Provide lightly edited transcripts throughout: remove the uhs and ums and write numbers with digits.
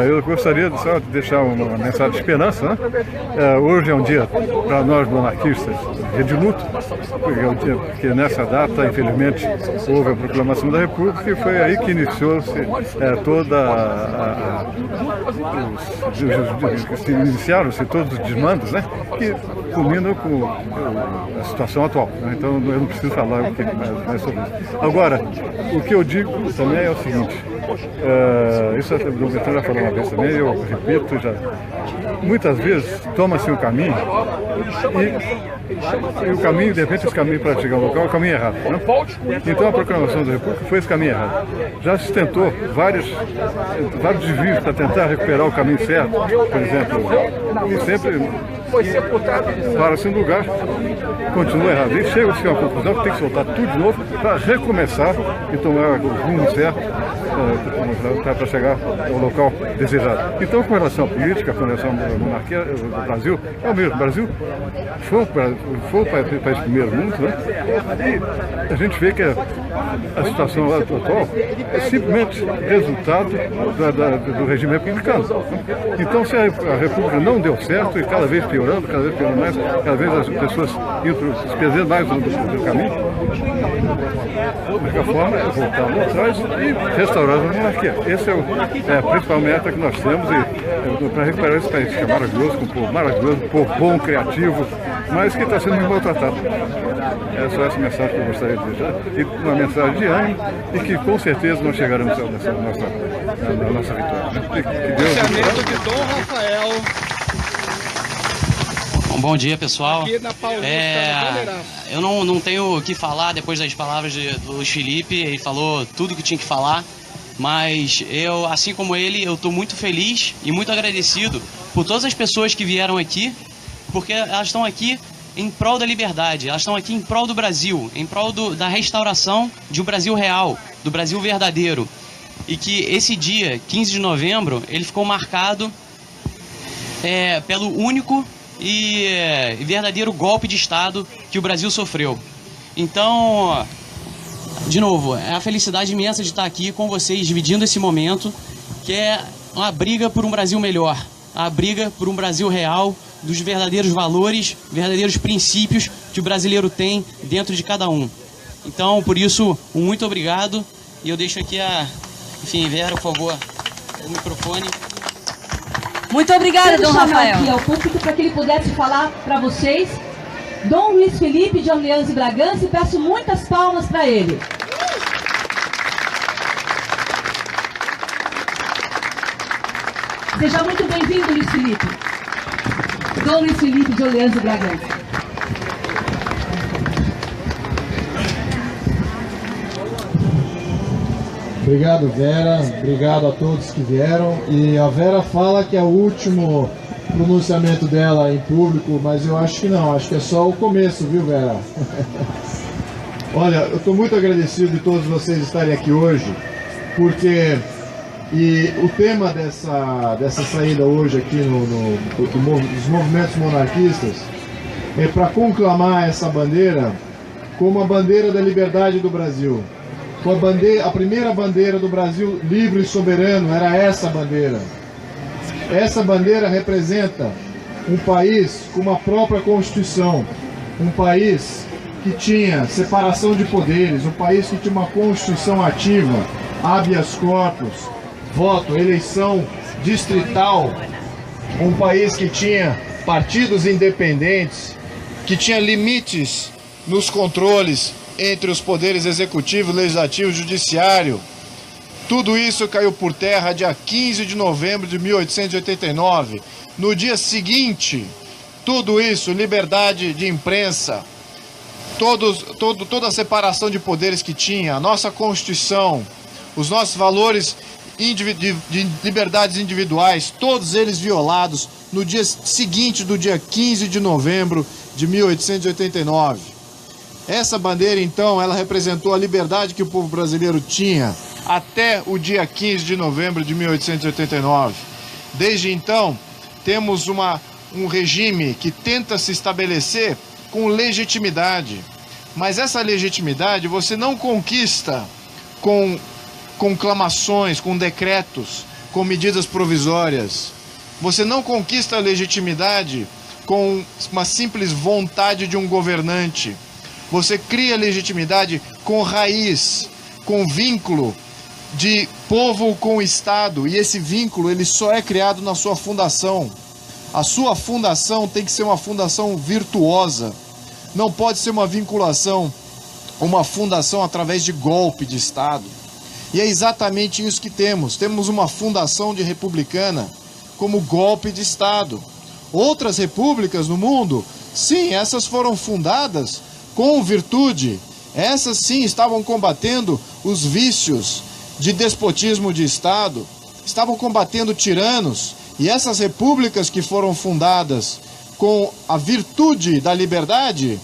Eu gostaria só de deixar uma mensagem de esperança, né? Hoje é um dia, para nós monarquistas, de luto, porque nessa data, infelizmente, houve a proclamação da República e foi aí que iniciou-se iniciaram-se todos os desmandos, né? Que culminam com a situação atual, né? Então eu não preciso falar mais sobre isso. Agora, o que eu digo também é o seguinte, isso o Dom já falou uma vez também, eu repito, muitas vezes toma-se um caminho e o caminho, de repente, esse caminho para chegar ao local é o caminho errado, né? Então a proclamação da República foi esse caminho errado. Já se tentou vários desvios para tentar recuperar o caminho certo, por exemplo, e sempre para-se um lugar, continua errado. E chega-se a uma conclusão que tem que soltar tudo de novo para recomeçar e tomar o rumo certo para chegar ao local desejado. Então, com relação à política, com relação à monarquia, o Brasil é o mesmo. O Brasil foi para esse primeiro mundo, né? E a gente vê que a situação atual é simplesmente resultado do regime republicano. Então, se a República não deu certo e cada vez piorando mais, cada vez as pessoas indo se perdendo mais do caminho, a única forma é voltar lá atrás e restaurar a monarquia. Essa é a principal meta que nós temos para recuperar esse país que é maravilhoso, com um povo maravilhoso, um povo bom, criativo, mas que está sendo muito maltratado. É só essa mensagem que eu gostaria de deixar, e uma mensagem de ânimo, e que com certeza nós chegaremos na nossa vitória. Né? Que Deus de Dom Rafael. Bom dia, pessoal. Aqui na Paulista, eu não tenho o que falar depois das palavras do Luiz Felipe. Ele falou tudo que tinha que falar, mas eu, assim como ele, eu estou muito feliz e muito agradecido por todas as pessoas que vieram aqui, porque elas estão aqui em prol da liberdade, elas estão aqui em prol do Brasil, em prol da restauração de um Brasil real, do Brasil verdadeiro. E que esse dia, 15 de novembro, ele ficou marcado pelo único e verdadeiro golpe de Estado que o Brasil sofreu. Então, de novo, é a felicidade imensa de estar aqui com vocês, dividindo esse momento, que é uma briga por um Brasil melhor, a briga por um Brasil real, dos verdadeiros valores, verdadeiros princípios que o brasileiro tem dentro de cada um. Então, por isso, muito obrigado, e eu deixo aqui enfim, Vera, por favor, o microfone. Muito obrigada, Dom Rafael. Aqui ao público para que ele pudesse falar para vocês, Dom Luiz Felipe de Orleans e Bragança, e peço muitas palmas para ele. Seja muito bem-vindo, Luiz Felipe. Dom Luiz Felipe de Orleans e Bragança. Obrigado, Vera. Obrigado a todos que vieram. E a Vera fala que é o último pronunciamento dela em público, mas eu acho que não. Acho que é só o começo, viu, Vera? Olha, eu estou muito agradecido de todos vocês estarem aqui hoje, porque o tema dessa saída hoje aqui dos movimentos monarquistas é para conclamar essa bandeira como a bandeira da liberdade do Brasil. A primeira bandeira do Brasil livre e soberano era essa bandeira. Essa bandeira representa um país com uma própria Constituição, um país que tinha separação de poderes, um país que tinha uma Constituição ativa, habeas corpus, voto, eleição distrital, um país que tinha partidos independentes, que tinha limites nos controles entre os poderes executivo, legislativo e judiciário. Tudo isso caiu por terra dia 15 de novembro de 1889. No dia seguinte, tudo isso, liberdade de imprensa, toda a separação de poderes que tinha, a nossa Constituição, os nossos valores de liberdades individuais, todos eles violados no dia seguinte do dia 15 de novembro de 1889. Essa bandeira, então, ela representou a liberdade que o povo brasileiro tinha até o dia 15 de novembro de 1889. Desde então, temos um regime que tenta se estabelecer com legitimidade. Mas essa legitimidade você não conquista com conclamações, com decretos, com medidas provisórias. Você não conquista a legitimidade com uma simples vontade de um governante. Você cria legitimidade com raiz, com vínculo de povo com o Estado. E esse vínculo ele só é criado na sua fundação. A sua fundação tem que ser uma fundação virtuosa. Não pode ser uma vinculação, uma fundação através de golpe de Estado. E é exatamente isso que temos. Temos uma fundação de republicana como golpe de Estado. Outras repúblicas no mundo, sim, essas foram fundadas com virtude. Essas sim estavam combatendo os vícios de despotismo de Estado, estavam combatendo tiranos. E essas repúblicas que foram fundadas com a virtude da liberdade,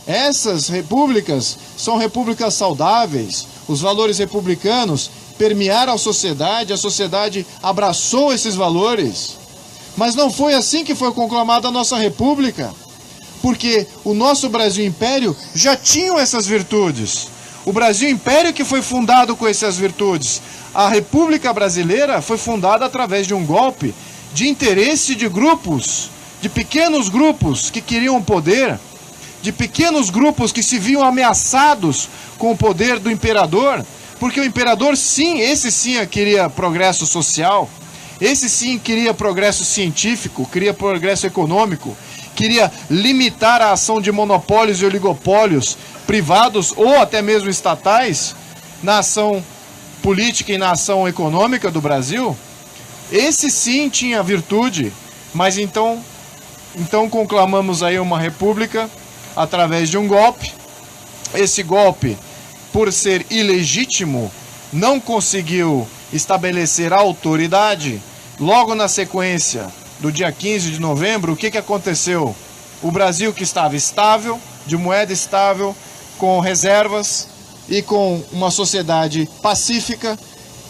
essas repúblicas são repúblicas saudáveis. Os valores republicanos permearam a sociedade abraçou esses valores. Mas não foi assim que foi conclamada a nossa república, porque o nosso Brasil Império já tinha essas virtudes. O Brasil Império que foi fundado com essas virtudes. A República Brasileira foi fundada através de um golpe de interesse de grupos, de pequenos grupos que queriam poder, de pequenos grupos que se viam ameaçados com o poder do imperador, porque o imperador sim, esse sim queria progresso social, esse sim queria progresso científico, queria progresso econômico, queria limitar a ação de monopólios e oligopólios privados ou até mesmo estatais na ação política e na ação econômica do Brasil. Esse sim tinha virtude, mas então conclamamos aí uma república através de um golpe. Esse golpe, por ser ilegítimo, não conseguiu estabelecer a autoridade. Logo na sequência do dia 15 de novembro, o que aconteceu? O Brasil, que estava estável, de moeda estável, com reservas e com uma sociedade pacífica,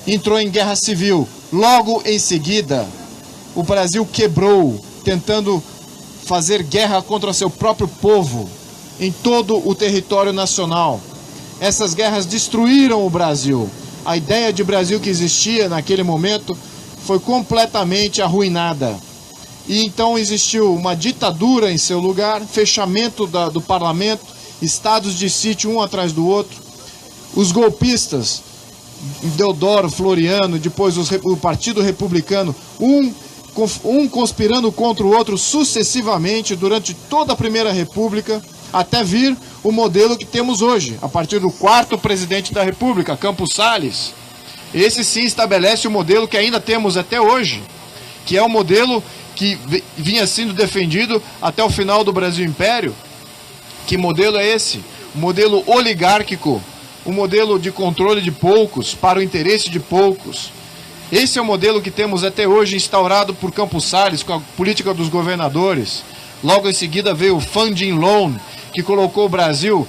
entrou em guerra civil. Logo em seguida, o Brasil quebrou, tentando fazer guerra contra seu próprio povo em todo o território nacional. Essas guerras destruíram o Brasil. A ideia de Brasil que existia naquele momento foi completamente arruinada. E então existiu uma ditadura em seu lugar, fechamento do parlamento, estados de sítio um atrás do outro. Os golpistas, Deodoro, Floriano, depois o Partido Republicano, um conspirando contra o outro sucessivamente durante toda a Primeira República, até vir o modelo que temos hoje, a partir do 4º presidente da República, Campos Salles. Esse sim estabelece o modelo que ainda temos até hoje, que é o modelo que vinha sendo defendido até o final do Brasil Império. Que modelo é esse? O modelo oligárquico, o modelo de controle de poucos para o interesse de poucos. Esse é o modelo que temos até hoje instaurado por Campos Salles com a política dos governadores. Logo em seguida veio o funding loan, que colocou o Brasil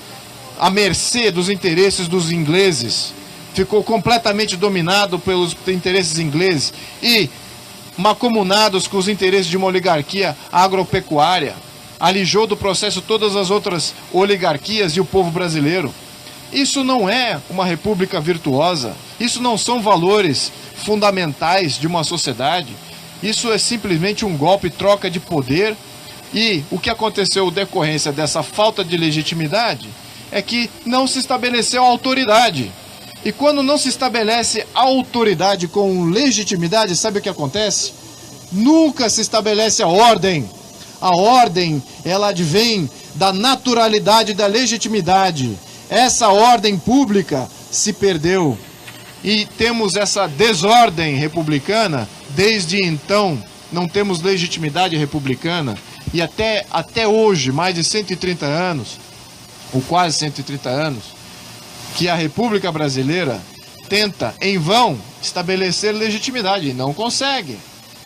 à mercê dos interesses dos ingleses. Ficou completamente dominado pelos interesses ingleses e mancomunados com os interesses de uma oligarquia agropecuária. Alijou do processo todas as outras oligarquias e o povo brasileiro. Isso não é uma república virtuosa. Isso não são valores fundamentais de uma sociedade. Isso é simplesmente um golpe, troca de poder. E o que aconteceu em decorrência dessa falta de legitimidade é que não se estabeleceu a autoridade. E quando não se estabelece a autoridade com legitimidade, sabe o que acontece? Nunca se estabelece a ordem. A ordem, ela advém da naturalidade da legitimidade. Essa ordem pública se perdeu. E temos essa desordem republicana. Desde então, não temos legitimidade republicana. E até hoje, mais de 130 anos, ou quase 130 anos, que a República Brasileira tenta, em vão, estabelecer legitimidade. E não consegue.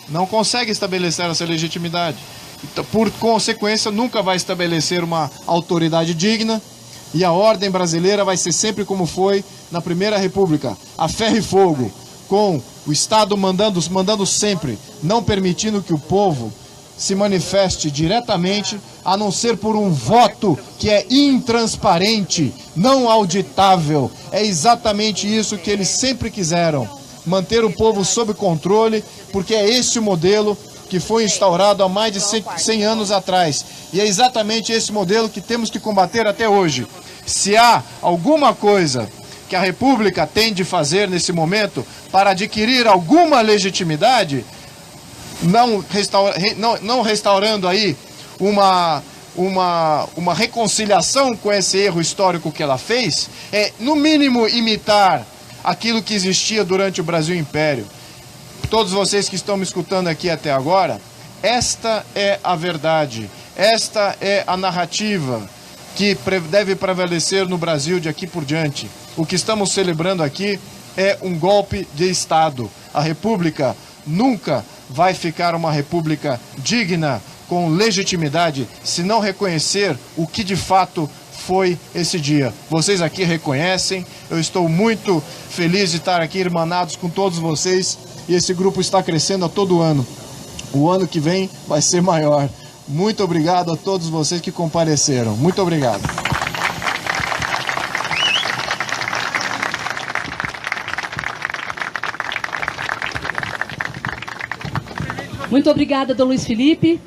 Não consegue estabelecer essa legitimidade. Então, por consequência, nunca vai estabelecer uma autoridade digna. E a ordem brasileira vai ser sempre como foi na Primeira República, a ferro e fogo, com o Estado mandando sempre, não permitindo que o povo se manifeste diretamente, a não ser por um voto que é intransparente, não auditável. É exatamente isso que eles sempre quiseram. manter o povo sob controle, porque é esse o modelo que foi instaurado há mais de 100 anos atrás. E é exatamente esse modelo que temos que combater até hoje. Se há alguma coisa que a República tem de fazer nesse momento para adquirir alguma legitimidade, não restaurando aí uma reconciliação com esse erro histórico que ela fez, é, no mínimo, imitar aquilo que existia durante o Brasil Império. Todos vocês que estão me escutando aqui até agora, esta é a verdade, esta é a narrativa que deve prevalecer no Brasil de aqui por diante. O que estamos celebrando aqui é um golpe de Estado. A República nunca vai ficar uma república digna, com legitimidade, se não reconhecer o que de fato foi esse dia. Vocês aqui reconhecem, eu estou muito feliz de estar aqui irmanados com todos vocês, e esse grupo está crescendo a todo ano. O ano que vem vai ser maior. Muito obrigado a todos vocês que compareceram. Muito obrigado. Muito obrigada, Dom Luiz Felipe.